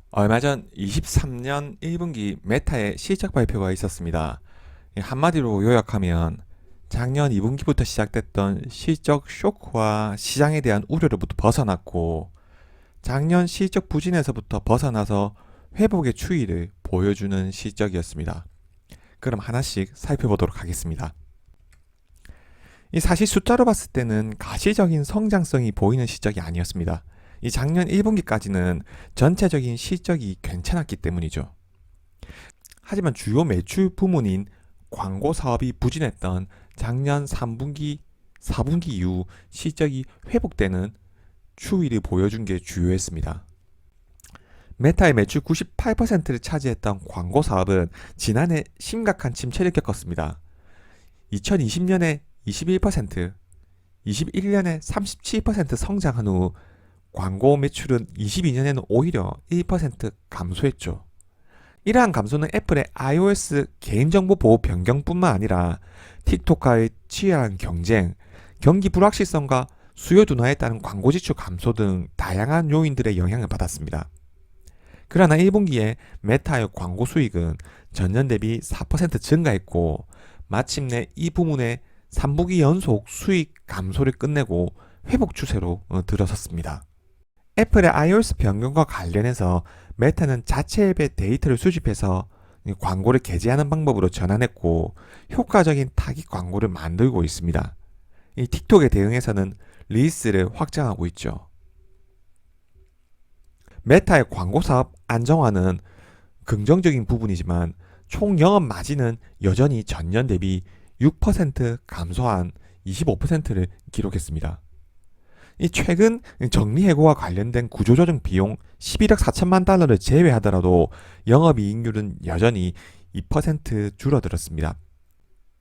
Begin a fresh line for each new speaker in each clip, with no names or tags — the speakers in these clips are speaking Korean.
얼마 전 23년 1분기 메타의 실적 발표가 있었습니다. 한마디로 요약하면 작년 2분기부터 시작됐던 실적 쇼크와 시장에 대한 우려로부터 벗어났고, 작년 실적 부진에서부터 벗어나서 회복의 추이를 보여주는 실적이었습니다. 그럼 하나씩 살펴보도록 하겠습니다. 이 사실 숫자로 봤을 때는 가시적인 성장성이 보이는 실적이 아니었습니다. 이 작년 1분기까지는 전체적인 실적이 괜찮았기 때문이죠. 하지만 주요 매출 부문인 광고 사업이 부진했던 작년 3분기, 4분기 이후 실적이 회복되는 추이를 보여준 게 주요했습니다. 메타의 매출 98%를 차지했던 광고 사업은 지난해 심각한 침체를 겪었습니다. 2020년에 21%, 21년에 37% 성장한 후 광고 매출은 22년에는 오히려 1% 감소했죠. 이러한 감소는 애플의 iOS 개인정보 보호 변경뿐만 아니라 틱톡과의 치열한 경쟁, 경기 불확실성과 수요 둔화에 따른 광고 지출 감소 등 다양한 요인들의 영향을 받았습니다. 그러나 1분기에 메타의 광고 수익은 전년 대비 4% 증가했고, 마침내 이 부문의 3분기 연속 수익 감소를 끝내고 회복 추세로 들어섰습니다. 애플의 iOS 변경과 관련해서 메타는 자체 앱의 데이터를 수집해서 광고를 게재하는 방법으로 전환했고, 효과적인 타깃 광고를 만들고 있습니다. 이 틱톡에 대응해서는 릴스를 확장하고 있죠. 메타의 광고 사업 안정화는 긍정적인 부분이지만 총 영업 마진은 여전히 전년 대비 6% 감소한 25%를 기록했습니다. 이 최근 정리해고와 관련된 구조조정 비용 11억 4천만 달러를 제외하더라도 영업이익률은 여전히 2% 줄어들었습니다.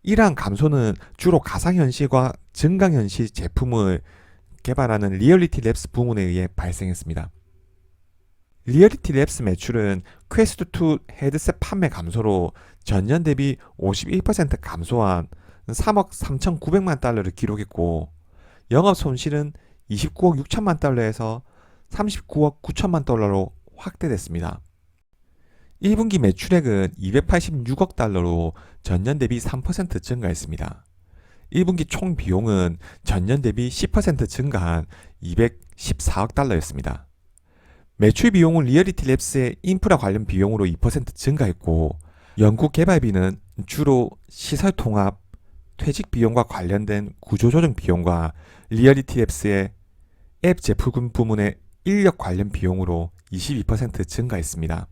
이러한 감소는 주로 가상현실과 증강현실 제품을 개발하는 리얼리티 랩스 부문에 의해 발생했습니다. 리얼리티 랩스 매출은 퀘스트2 헤드셋 판매 감소로 전년 대비 51% 감소한 3억 3,900만 달러를 기록했고, 영업 손실은 29억 6천만 달러에서 39억 9천만 달러로 확대됐습니다. 1분기 매출액은 286억 달러로 전년 대비 3% 증가했습니다. 1분기 총 비용은 전년 대비 10% 증가한 214억 달러였습니다. 매출 비용은 리얼리티 랩스의 인프라 관련 비용으로 2% 증가했고, 연구 개발비는 주로 시설 통합, 퇴직 비용과 관련된 구조조정 비용과 리얼리티 랩스의 앱 제품 부문의 인력 관련 비용으로 22% 증가했습니다.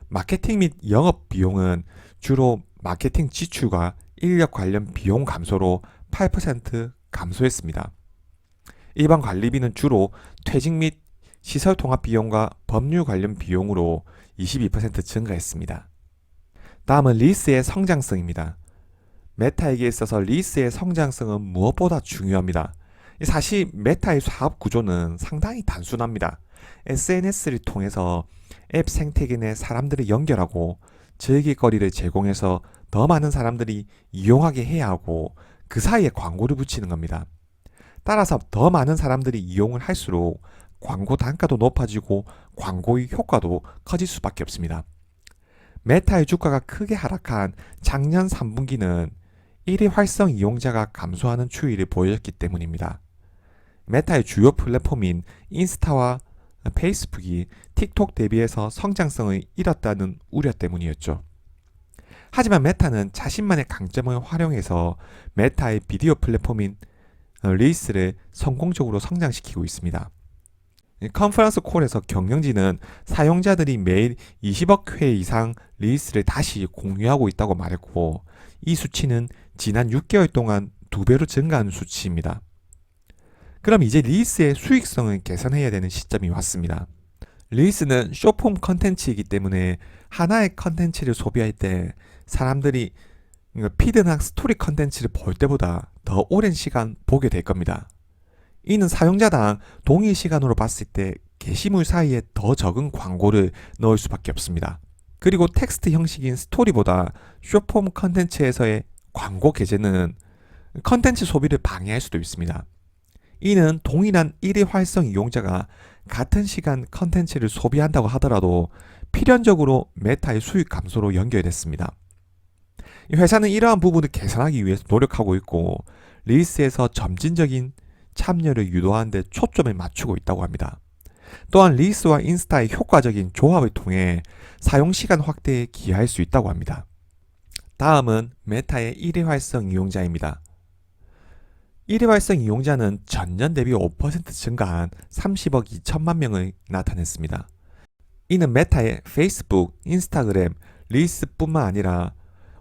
마케팅 및 영업 비용은 주로 마케팅 지출과 인력 관련 비용 감소로 8% 감소했습니다. 일반 관리비는 주로 퇴직 및 시설 통합 비용과 법률 관련 비용으로 22% 증가했습니다. 다음은 리스의 성장성입니다. 메타에게 있어서 리스의 성장성은 무엇보다 중요합니다. 사실 메타의 사업 구조는 상당히 단순합니다. SNS를 통해서 앱 생태계 내 사람들을 연결하고 즐길거리를 제공해서 더 많은 사람들이 이용하게 해야 하고, 그 사이에 광고를 붙이는 겁니다. 따라서 더 많은 사람들이 이용을 할수록 광고 단가도 높아지고 광고의 효과도 커질 수밖에 없습니다. 메타의 주가가 크게 하락한 작년 3분기는 1위 활성 이용자가 감소하는 추이를 보였기 때문입니다. 메타의 주요 플랫폼인 인스타와 페이스북이 틱톡 대비해서 성장성을 잃었다는 우려 때문이었죠. 하지만 메타는 자신만의 강점을 활용해서 메타의 비디오 플랫폼인 릴스를 성공적으로 성장시키고 있습니다. 컨퍼런스 콜에서 경영진은 사용자들이 매일 20억 회 이상 릴스를 다시 공유하고 있다고 말했고, 이 수치는 지난 6개월 동안 2배로 증가한 수치입니다. 그럼 이제 릴스의 수익성을 개선해야 되는 시점이 왔습니다. 릴스는 숏폼 컨텐츠이기 때문에 하나의 컨텐츠를 소비할 때 사람들이 피드나 스토리 컨텐츠를 볼 때보다 더 오랜 시간 보게 될 겁니다. 이는 사용자당 동일 시간으로 봤을 때 게시물 사이에 더 적은 광고를 넣을 수밖에 없습니다. 그리고 텍스트 형식인 스토리보다 숏폼 컨텐츠에서의 광고 게재는 컨텐츠 소비를 방해할 수도 있습니다. 이는 동일한 1위 활성 이용자가 같은 시간 컨텐츠를 소비한다고 하더라도 필연적으로 메타의 수익 감소로 연결됐습니다. 이 회사는 이러한 부분을 개선하기 위해서 노력하고 있고 릴스에서 점진적인 참여를 유도하는 데 초점을 맞추고 있다고 합니다. 또한 릴스와 인스타의 효과적인 조합을 통해 사용시간 확대에 기여할 수 있다고 합니다. 다음은 메타의 일회활성 이용자입니다. 일회활성 이용자는 전년 대비 5% 증가한 30억 2천만 명을 나타냈습니다. 이는 메타의 페이스북, 인스타그램, 릴스뿐만 아니라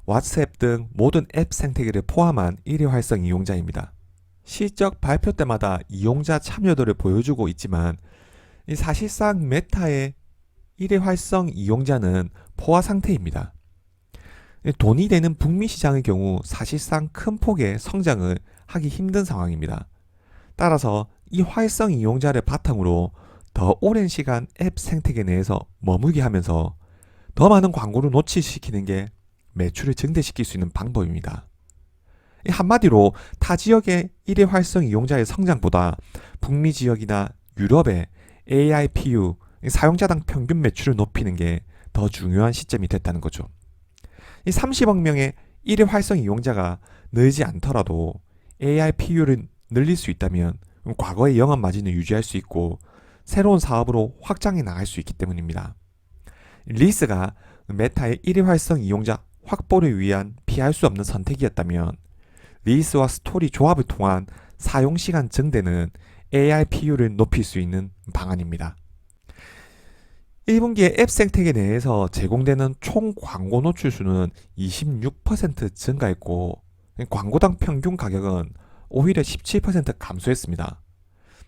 왓츠앱 등 모든 앱 생태계를 포함한 일회활성 이용자입니다. 실적 발표 때마다 이용자 참여도를 보여주고 있지만 사실상 메타의 일회활성 이용자는 포화 상태입니다. 돈이 되는 북미 시장의 경우 사실상 큰 폭의 성장을 하기 힘든 상황입니다. 따라서 이 활성 이용자를 바탕으로 더 오랜 시간 앱 생태계 내에서 머물게 하면서 더 많은 광고를 노출시키는 게 매출을 증대시킬 수 있는 방법입니다. 한마디로 타 지역의 일회 활성 이용자의 성장보다 북미 지역이나 유럽의 AIPU 사용자당 평균 매출을 높이는 게 더 중요한 시점이 됐다는 거죠. 이 30억 명의 일회 활성 이용자가 늘지 않더라도 AIPU를 늘릴 수 있다면 과거의 영업 마진을 유지할 수 있고 새로운 사업으로 확장해 나갈 수 있기 때문입니다. 릴스가 메타의 일회 활성 이용자 확보를 위한 피할 수 없는 선택이었다면 릴스와 스토리 조합을 통한 사용시간 증대는 ARPU를 높일 수 있는 방안입니다. 1분기에 앱 생태계 내에서 제공되는 총 광고 노출수는 26% 증가했고 광고당 평균 가격은 오히려 17% 감소했습니다.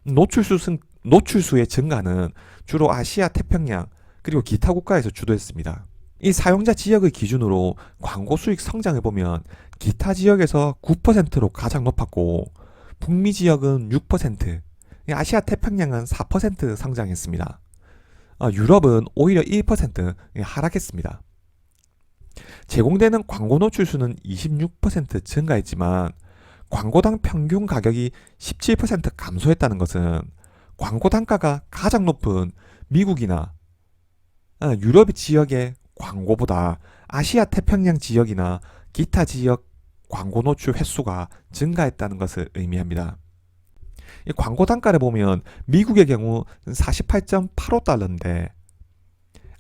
노출수의 증가는 주로 아시아 태평양 그리고 기타 국가에서 주도했습니다. 이 사용자 지역을 기준으로 광고 수익 성장을 보면 기타 지역에서 9%로 가장 높았고 북미 지역은 6%, 아시아 태평양은 4% 성장했습니다. 유럽은 오히려 1% 하락했습니다. 제공되는 광고 노출수는 26% 증가했지만 광고당 평균 가격이 17% 감소했다는 것은 광고 단가가 가장 높은 미국이나 유럽 지역의 광고보다 아시아 태평양 지역이나 기타 지역 광고 노출 횟수가 증가했다는 것을 의미합니다. 이 광고 단가를 보면 미국의 경우 48.85달러인데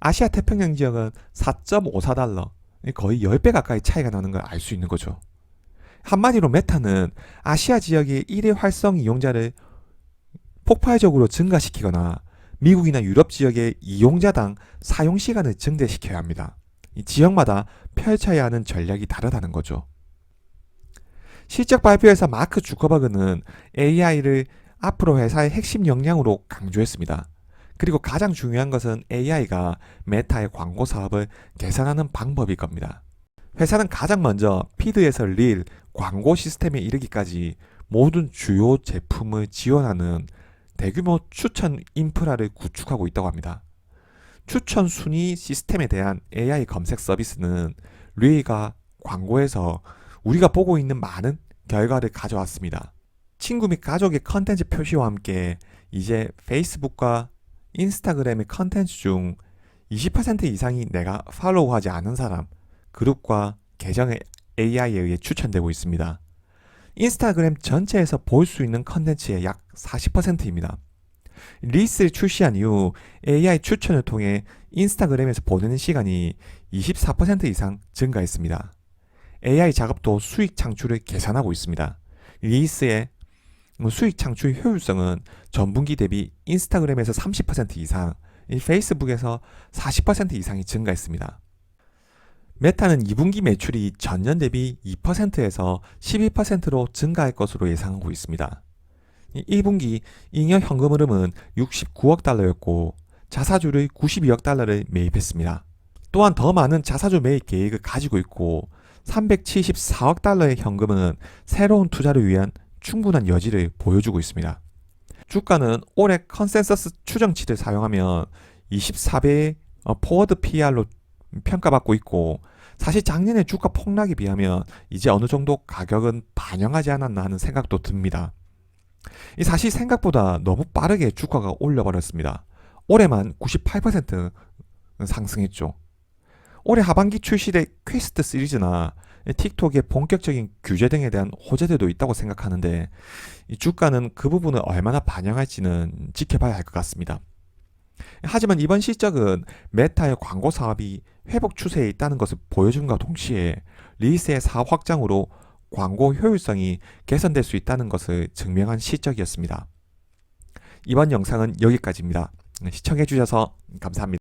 아시아 태평양 지역은 4.54달러, 거의 10배 가까이 차이가 나는 걸 알 수 있는 거죠. 한마디로 메타는 아시아 지역의 일회 활성 이용자를 폭발적으로 증가시키거나 미국이나 유럽 지역의 이용자당 사용시간을 증대시켜야 합니다. 이 지역마다 펼쳐야 하는 전략이 다르다는 거죠. 실적 발표에서 마크 주커버그는 AI를 앞으로 회사의 핵심 역량으로 강조했습니다. 그리고 가장 중요한 것은 AI가 메타의 광고 사업을 개선하는 방법일 겁니다. 회사는 가장 먼저 피드에서 릴, 광고 시스템에 이르기까지 모든 주요 제품을 지원하는 대규모 추천 인프라를 구축하고 있다고 합니다. 추천 순위 시스템에 대한 AI 검색 서비스는 릴가 광고에서 우리가 보고 있는 많은 결과를 가져왔습니다. 친구 및 가족의 컨텐츠 표시와 함께 이제 페이스북과 인스타그램의 컨텐츠 중 20% 이상이 내가 팔로우하지 않은 사람, 그룹과 계정의 AI에 의해 추천되고 있습니다. 인스타그램 전체에서 볼 수 있는 컨텐츠의 약 40%입니다. 릴스를 출시한 이후 AI 추천을 통해 인스타그램에서 보내는 시간이 24% 이상 증가했습니다. AI 작업도 수익 창출을 계산하고 있습니다. 릴스의 수익 창출 효율성은 전분기 대비 인스타그램에서 30% 이상, 페이스북에서 40% 이상이 증가했습니다. 메타는 2분기 매출이 전년 대비 2%에서 11%로 증가할 것으로 예상하고 있습니다. 1분기 잉여 현금 흐름은 69억 달러였고 자사주를 92억 달러를 매입했습니다. 또한 더 많은 자사주 매입 계획을 가지고 있고 374억 달러의 현금은 새로운 투자를 위한 충분한 여지를 보여주고 있습니다. 주가는 올해 컨센서스 추정치를 사용하면 24배의 포워드 PR로 평가받고 있고 사실 작년의 주가 폭락에 비하면 이제 어느 정도 가격은 반영하지 않았나 하는 생각도 듭니다. 이 사실 생각보다 너무 빠르게 주가가 올려버렸습니다. 올해만 98% 상승했죠. 올해 하반기 출시될 퀘스트 시리즈나 틱톡의 본격적인 규제 등에 대한 호재들도 있다고 생각하는데 이 주가는 그 부분을 얼마나 반영할지는 지켜봐야 할 것 같습니다. 하지만 이번 실적은 메타의 광고 사업이 회복 추세에 있다는 것을 보여준과 동시에 릴스의 사업 확장으로 광고 효율성이 개선될 수 있다는 것을 증명한 실적이었습니다. 이번 영상은 여기까지입니다. 시청해주셔서 감사합니다.